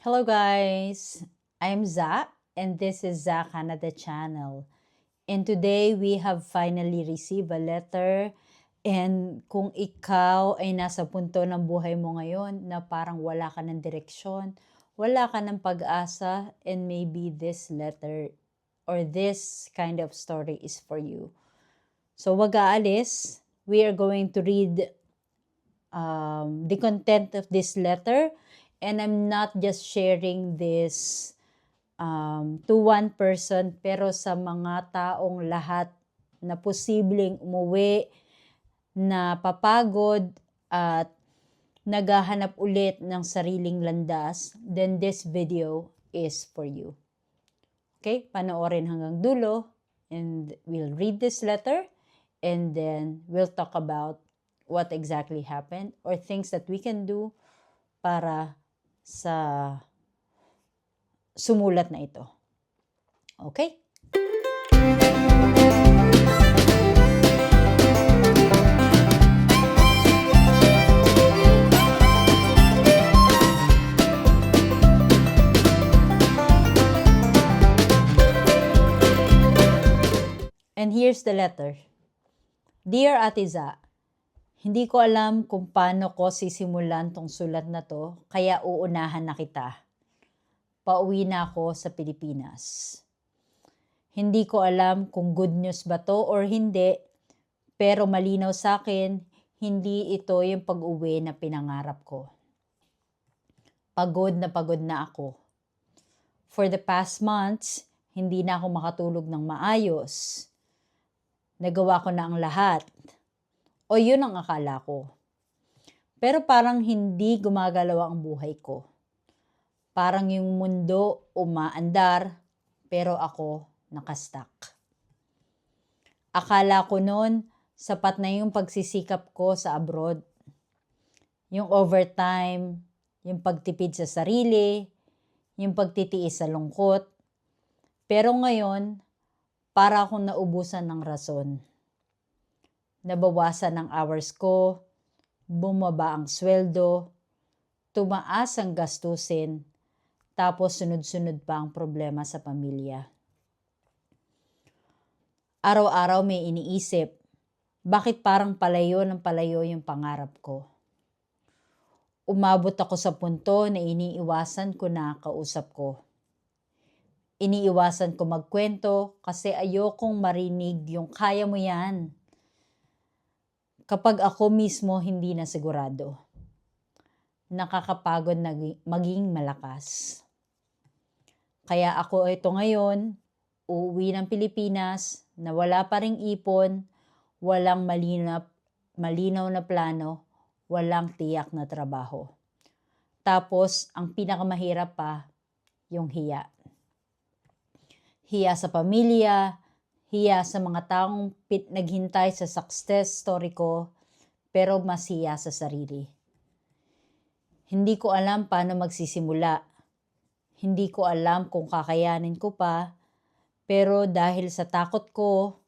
Hello guys, I'm Za and this is Za Canada channel. And today we have finally received a letter, and kung ikaw ay nasa punto ng buhay mo ngayon na parang wala ka ng direksyon, wala ka ng pag-asa, and maybe this letter or this kind of story is for you. So wag aalis, we are going to read the content of this letter, and I'm not just sharing this to one person, pero sa mga taong lahat na posibleng umuwi, na papagod at naghahanap ulit ng sariling landas, then this video is for you. Okay, panoorin hanggang dulo, and we'll read this letter, and then we'll talk about what exactly happened or things that we can do para sa sumulat na ito. Okay? And here's the letter. Dear Ate Za, hindi ko alam kung paano ko sisimulan tong sulat na to, kaya uunahan na kita. Pauwi na ako sa Pilipinas. Hindi ko alam kung good news ba to or hindi, pero malinaw sa akin, hindi ito yung pag-uwi na pinangarap ko. Pagod na ako. For the past months, hindi na ako makatulog ng maayos. Nagawa ko na ang lahat. O yun ang akala ko. Pero parang hindi gumagalaw ang buhay ko. Parang yung mundo umaandar, pero ako nakastuck. Akala ko noon, sapat na yung pagsisikap ko sa abroad. Yung overtime, yung pagtipid sa sarili, yung pagtitiis sa lungkot. Pero ngayon, para akong naubusan ng rason. Nabawasan ang hours ko, bumaba ang sweldo, tumaas ang gastusin, tapos sunod-sunod pa ang problema sa pamilya. Araw-araw may iniisip, bakit parang palayo ng palayo yung pangarap ko? Umabot ako sa punto na iniiwasan ko na kausap ko. Iniiwasan ko magkwento kasi ayokong marinig yung kaya mo yan. Kapag ako mismo hindi na sigurado. Nakakapagod na maging malakas. Kaya ako ito ngayon, uuwi ng Pilipinas na wala pa ring ipon, walang malinaw na plano, walang tiyak na trabaho. Tapos, ang pinakamahirap pa, yung hiya. Hiya sa pamilya, hiya sa mga taong naghintay sa success story ko, pero mas hiya sa sarili. Hindi ko alam paano magsisimula. Hindi ko alam kung kakayanin ko pa, pero dahil sa takot ko,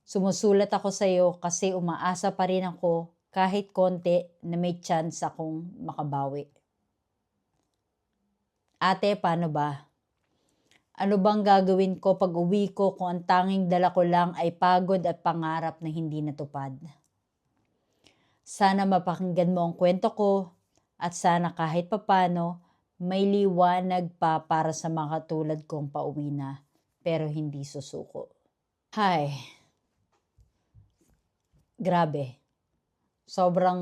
sumusulat ako sa iyo kasi umaasa pa rin ako kahit konti na may chance akong makabawi. Ate, paano ba? Ano bang gagawin ko pag uwi ko kung ang tanging dala ko lang ay pagod at pangarap na hindi natupad? Sana mapakinggan mo ang kwento ko at sana kahit papano may liwanag pa para sa mga tulad kong pauwi na pero hindi susuko. Hi. Grabe. Sobrang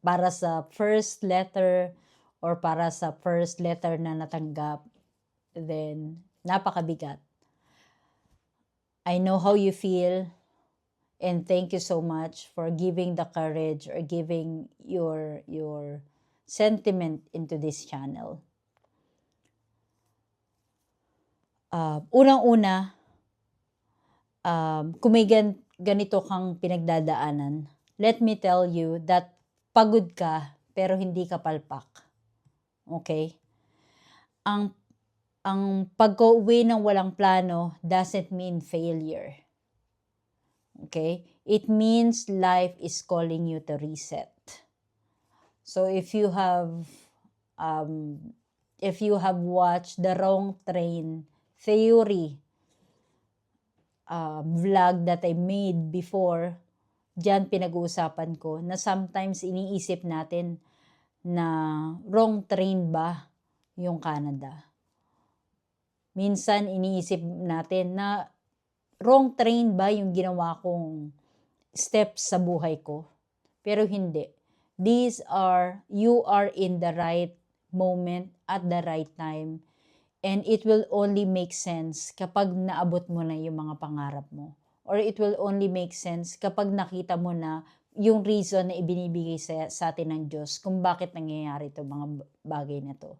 para sa first letter or para sa first letter na natanggap, then napakabigat. I know how you feel, and thank you so much for giving the courage or giving your sentiment into this channel. Unang-una, kung may ganito kang pinagdadaanan, let me tell you that pagod ka pero hindi ka palpak. Okay? Ang pag-uwi ng walang plano doesn't mean failure. Okay? It means life is calling you to reset. So if you have if you have watched the Wrong Train Theory vlog that I made before, diyan pinag-uusapan ko na sometimes iniisip natin na wrong train ba yung Canada. Minsan iniisip natin na wrong train ba yung ginawa kong steps sa buhay ko. Pero hindi. You are in the right moment at the right time. And it will only make sense kapag naabot mo na yung mga pangarap mo. Or it will only make sense kapag nakita mo na yung reason na ibinibigay sa atin ng Diyos kung bakit nangyayari itong mga bagay na to.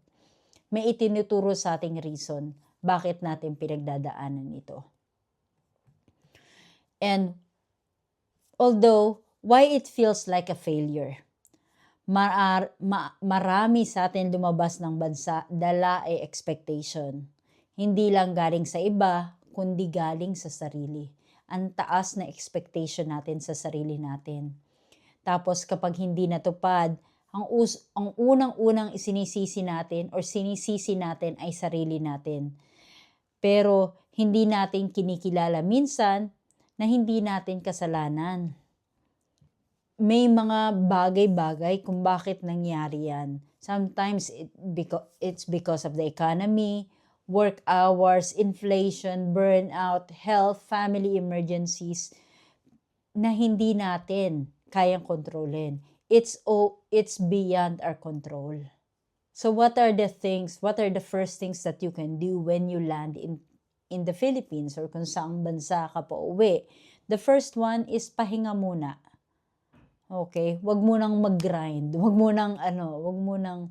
May itinuturo sa ating reason bakit natin pinagdadaanan ito. And although, why it feels like a failure? Marami sa atin lumabas ng bansa, dala ay expectation. Hindi lang galing sa iba, kundi galing sa sarili. Ang taas na expectation natin sa sarili natin. Tapos kapag hindi natupad, ang unang-unang sinisisi natin ay sarili natin. Pero hindi natin kinikilala minsan na hindi natin kasalanan. May mga bagay-bagay kung bakit nangyari yan. Sometimes it's because of the economy, work hours, inflation, burnout, health, family emergencies na hindi natin kayang kontrolin. It's beyond our control. So what are the first things that you can do when you land in the Philippines or kung saang bansa ka pa uwi? The first one is pahinga muna. Okay, wag mo nang mag-grind, wag mo nang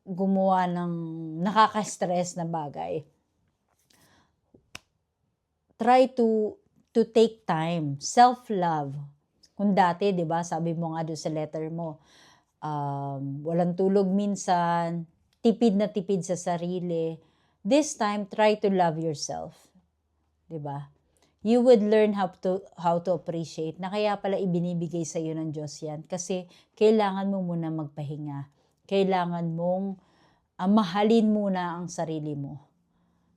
gumawa ng nakaka-stress na bagay. Try to take time, self-love. Kung dati, 'di ba, sabi mo nga doon sa letter mo, walang tulog minsan, tipid na tipid sa sarili. This time, try to love yourself. 'Di ba? You would learn how to appreciate na kaya pala ibinibigay sa iyo ng Diyos yan kasi kailangan mo muna magpahinga. Kailangan mong mahalin muna ang sarili mo.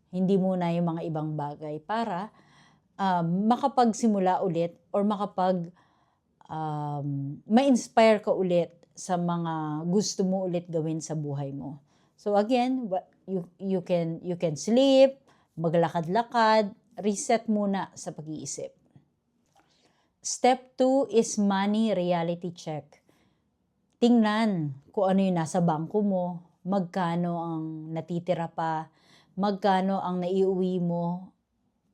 Hindi muna yung mga ibang bagay para makapagsimula ulit or ma-inspire ka ulit sa mga gusto mo ulit gawin sa buhay mo. So again, you can sleep, maglakad-lakad, reset muna sa pag-iisip. Step 2 is money reality check. Tingnan kung ano yung nasa bangko mo, magkano ang natitira pa, magkano ang naiuwi mo.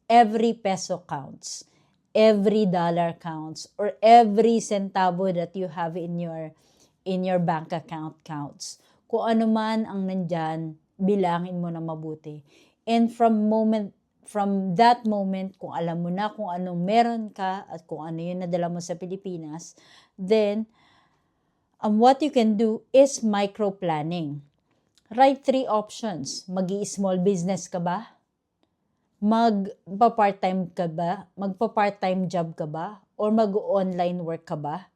Every peso counts. Every dollar counts. Or every centavo that you have in your bank account counts. Kung ano man ang nandyan, bilangin mo na mabuti. And from that moment, kung alam mo na kung anong meron ka at kung ano yung nadala mo sa Pilipinas, then what you can do is micro-planning. Write 3 options. Mag-i-small business ka ba? Magpa-part-time ka ba? Magpa-part-time job ka ba? Or mag-online work ka ba?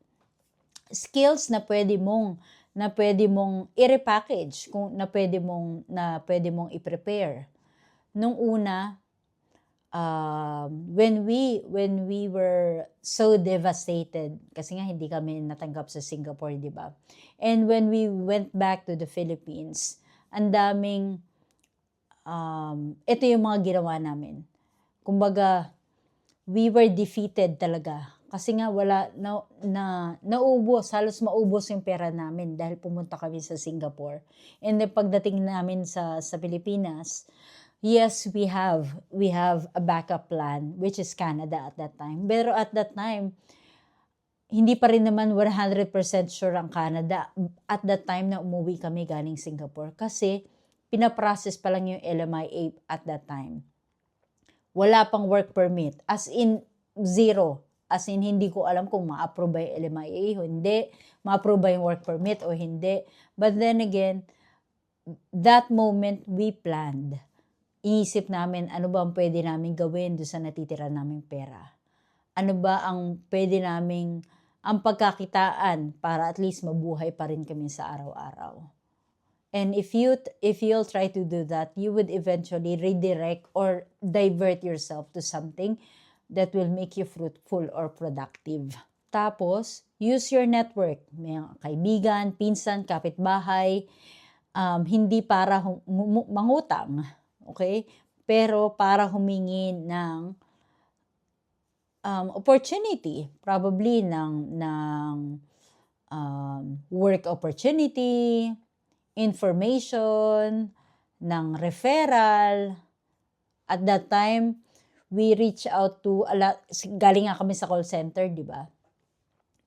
Skills na pwede mong i-repackage, na pwede mong i-prepare. Nung una, when we were so devastated, kasi nga hindi kami natanggap sa Singapore, di ba? And when we went back to the Philippines, ang daming, ito yung mga ginawa namin. Kumbaga, we were defeated talaga. Kasi nga naubos, halos maubos yung pera namin dahil pumunta kami sa Singapore. And then pagdating namin sa Pilipinas, yes, we have a backup plan, which is Canada at that time. Pero at that time, hindi pa rin naman 100% sure ang Canada at that time na umuwi kami galing Singapore. Kasi pinaprocess pa lang yung LMIA at that time. Wala pang work permit. As in, zero. As in, hindi ko alam kung ma-approve ba yung LMIA o hindi. Ma-approve ba yung work permit o hindi. But then again, that moment we planned. Iisip namin, ano ba ang pwede namin gawin doon sa natitira naming pera? Ano ba ang pwede naming, ang pagkakitaan para at least mabuhay pa rin kami sa araw-araw? And if you'll try to do that, you would eventually redirect or divert yourself to something that will make you fruitful or productive. Tapos, use your network. May kaibigan, pinsan, kapitbahay, hindi para mangutang, okay? Pero para humingi ng opportunity, probably ng work opportunity, information, ng referral. At that time, we reach out to galing nga kami sa call center, di ba?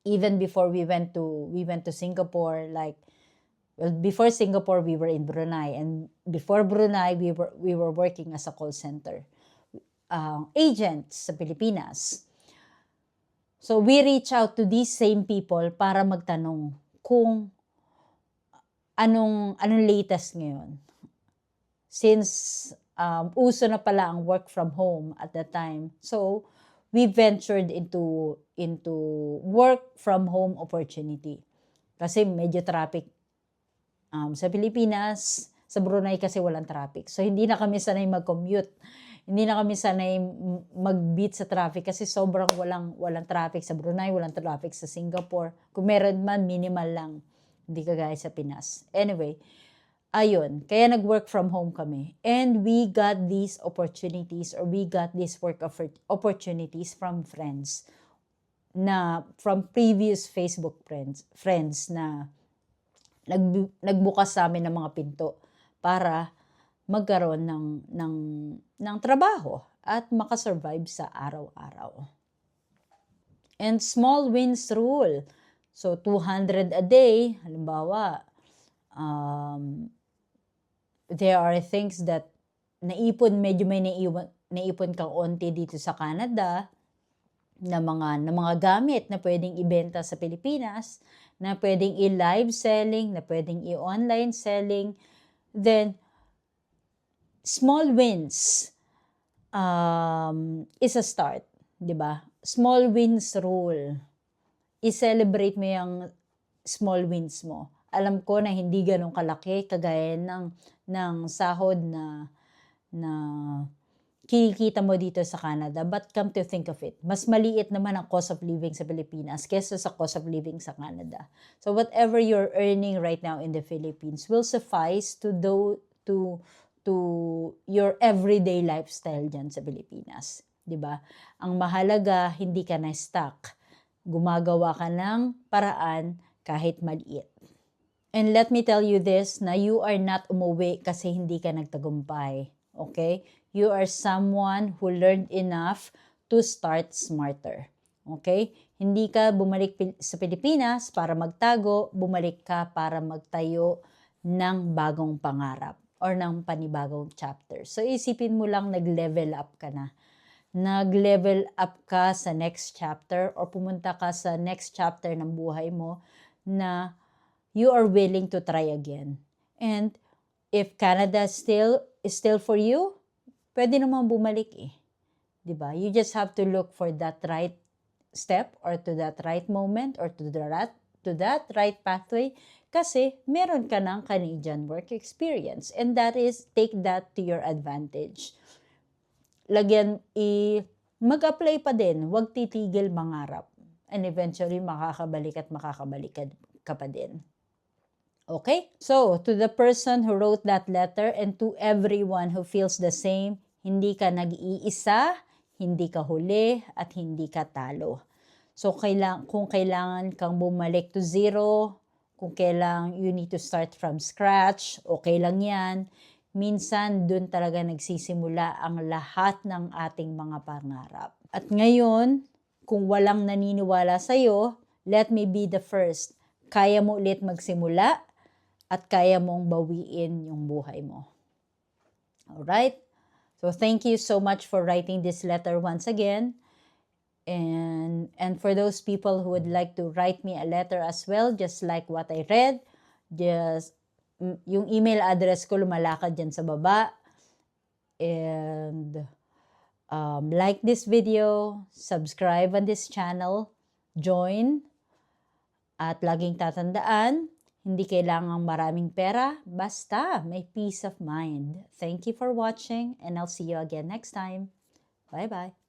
Even before we went to Singapore, like, well, before Singapore we were in Brunei, and before Brunei we were working as a call center agents sa Pilipinas. So we reach out to these same people para magtanong kung anong latest ngayon. Since uso na pala ang work from home at that time. So we ventured into work from home opportunity. Kasi medyo traffic sa Pilipinas, sa Brunei kasi walang traffic. So hindi na kami sanay mag-commute. Hindi na kami sanay mag-beat sa traffic kasi sobrang walang traffic sa Brunei, walang traffic sa Singapore. Kung meron man, minimal lang. Hindi kagaya sa Pinas. Anyway, ayun, kaya nag-work from home kami. And we got these opportunities, or we got these work opportunities from friends, from previous Facebook friends na nagbukas sa amin ng mga pinto para magkaroon ng trabaho at makasurvive sa araw-araw. And small wins rule. So 200 a day, halimbawa, there are things that medyo may naipon kang onti dito sa Canada na mga gamit na pwedeng ibenta sa Pilipinas, na pwedeng i-live selling, na pwedeng i-online selling. Then small wins is a start, 'di ba? Small wins rule. I-celebrate mo yung small wins mo. Alam ko na hindi ganun kalaki kagaya ng sahod na kinikita mo dito sa Canada, but come to think of it, mas maliit naman ang cost of living sa Pilipinas kesa sa cost of living sa Canada. So whatever you're earning right now in the Philippines will suffice to your everyday lifestyle dyan sa Pilipinas. 'Di ba? Ang mahalaga, hindi ka na stuck. Gumagawa ka ng paraan kahit maliit. And let me tell you this, na you are not umuwi kasi hindi ka nagtagumpay. Okay? You are someone who learned enough to start smarter. Okay? Hindi ka bumalik sa Pilipinas para magtago, bumalik ka para magtayo ng bagong pangarap or ng panibagong chapter. So isipin mo lang, nag-level up ka na. Nag-level up ka sa next chapter or pumunta ka sa next chapter ng buhay mo na you are willing to try again. And if Canada is still for you, pwede naman bumalik eh. 'Di ba? You just have to look for that right step or to that right moment or to that right pathway kasi meron ka ng Canadian work experience, and that is, take that to your advantage. Mag-apply pa din, huwag titigil mangarap, and eventually makakabalik ka pa din. Okay? So, to the person who wrote that letter and to everyone who feels the same, hindi ka nag-iisa, hindi ka huli, at hindi ka talo. So, kung kailangan kang bumalik to zero, kung kailangan you need to start from scratch, okay lang yan. Minsan, dun talaga nagsisimula ang lahat ng ating mga pangarap. At ngayon, kung walang naniniwala sa'yo, let me be the first. Kaya mo ulit magsimula at kaya mong bawiin yung buhay mo. Alright? So, thank you so much for writing this letter once again. And for those people who would like to write me a letter as well, just like what I read, just yung email address ko lumalakad dyan sa baba. And like this video, subscribe on this channel, join, at laging tatandaan, Hindi kailangang maraming pera, basta may peace of mind. Thank you for watching and I'll see you again next time. Bye-bye.